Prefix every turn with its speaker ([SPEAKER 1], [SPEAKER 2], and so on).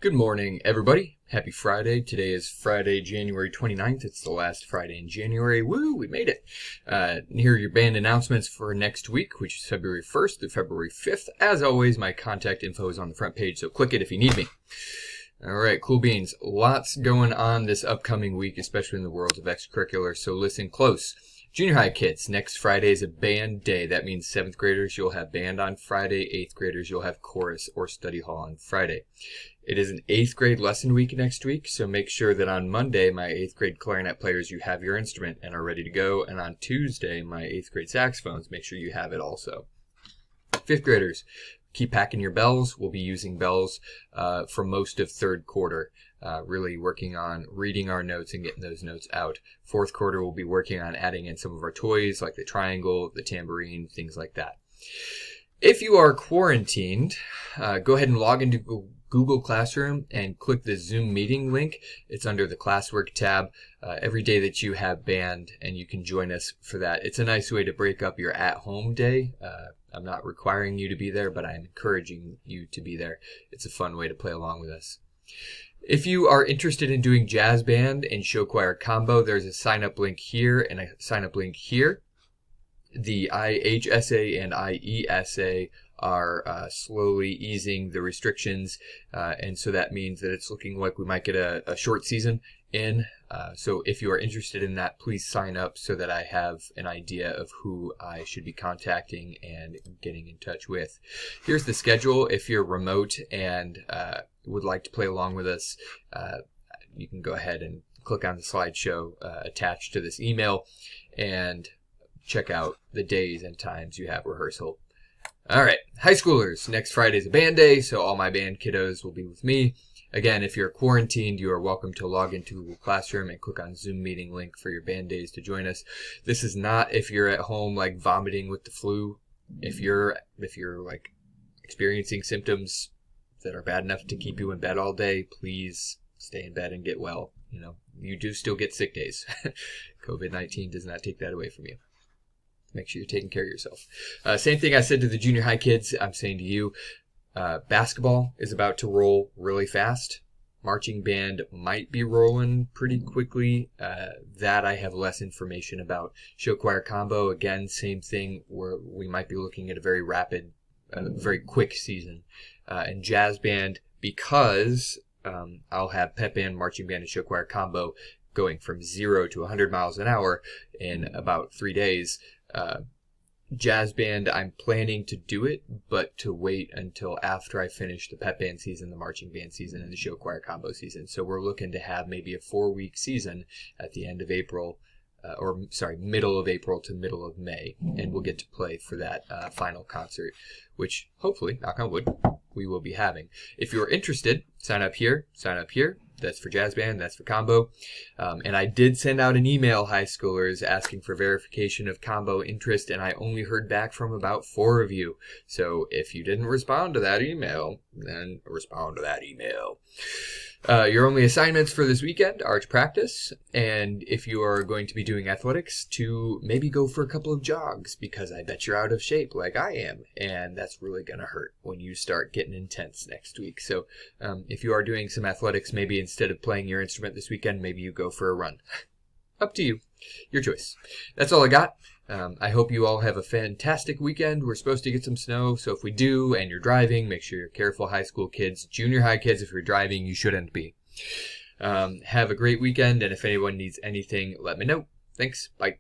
[SPEAKER 1] Good morning, everybody. Happy Friday. Today is Friday, January 29th. It's the last Friday in January. Woo, we made it. Here are your band announcements for next week, which is February 1st through February 5th. As always, my contact info is on the front page, so click it if you need me. All right, cool beans. Lots going on this upcoming week, especially in the world of extracurricular, so listen close. Junior high kids, next Friday is a band day. That means 7th graders, you'll have band on Friday. 8th graders, you'll have chorus or study hall on Friday. It is an 8th grade lesson week next week, so make sure that on Monday, my 8th grade clarinet players, you have your instrument and are ready to go. And on Tuesday, my 8th grade saxophones, make sure you have it also. 5th graders, keep packing your bells. We'll be using bells for most of 3rd quarter. Really working on reading our notes and getting those notes out. 4th quarter, we'll be working on adding in some of our toys like the triangle, the tambourine, things like that. If you are quarantined, go ahead and log into Google Classroom and click the Zoom meeting link. It's under the classwork tab. Every day that you have band, and you can join us for that. It's a nice way to break up your at-home day. I'm not requiring you to be there, but I'm encouraging you to be there. It's a fun way to play along with us. If you are interested in doing jazz band and show choir combo, there's a sign-up link here and a sign-up link here. The IHSA and IESA are slowly easing the restrictions, and so that means that it's looking like we might get a short season in. So if you are interested in that, please sign up so that I have an idea of who I should be contacting and getting in touch with. Here's the schedule. If you're remote and would like to play along with us, you can go ahead and click on the slideshow attached to this email and check out the days and times you have rehearsal. All right, high schoolers, next Friday is a band day, so all my band kiddos will be with me. Again, if you're quarantined, you are welcome to log into Google Classroom and click on Zoom meeting link for your band days to join us. This is not if you're at home like vomiting with the flu. If you're like experiencing symptoms that are bad enough to keep you in bed all day, please stay in bed and get well. You know, you do still get sick days. COVID-19 does not take that away from you. Make sure you're taking care of yourself. Same thing I said to the junior high kids, I'm saying to you. Basketball is about to roll really fast. Marching band might be rolling pretty quickly. That I have less information about. Show choir combo, again, same thing, where we might be looking at a very rapid, very quick season. And jazz band, because I'll have pep band, marching band, and show choir combo going from 0 to 100 miles an hour in about 3 days. Jazz band, I'm planning to do it, but to wait until after I finish the pep band season, the marching band season, and the show choir combo season. So we're looking to have maybe a 4-week season at the end of April, middle of April to middle of May, and we'll get to play for that final concert, which hopefully, knock on wood, we will be having. If you're interested, sign up here, sign up here. That's for jazz band, that's for combo. And I did send out an email, high schoolers, asking for verification of combo interest, and I only heard back from about 4 of you. So if you didn't respond to that email, then respond to that email. Your only assignments for this weekend are to practice, and if you are going to be doing athletics, to maybe go for a couple of jogs, because I bet you're out of shape like I am, and that's really going to hurt when you start getting intense next week. So if you are doing some athletics, maybe instead of playing your instrument this weekend, maybe you go for a run. Up to you. Your choice. That's all I got. I hope you all have a fantastic weekend. We're supposed to get some snow, so if we do and you're driving, make sure you're careful, high school kids. Junior high kids, if you're driving, you shouldn't be. Have a great weekend, and if anyone needs anything, let me know. Thanks. Bye.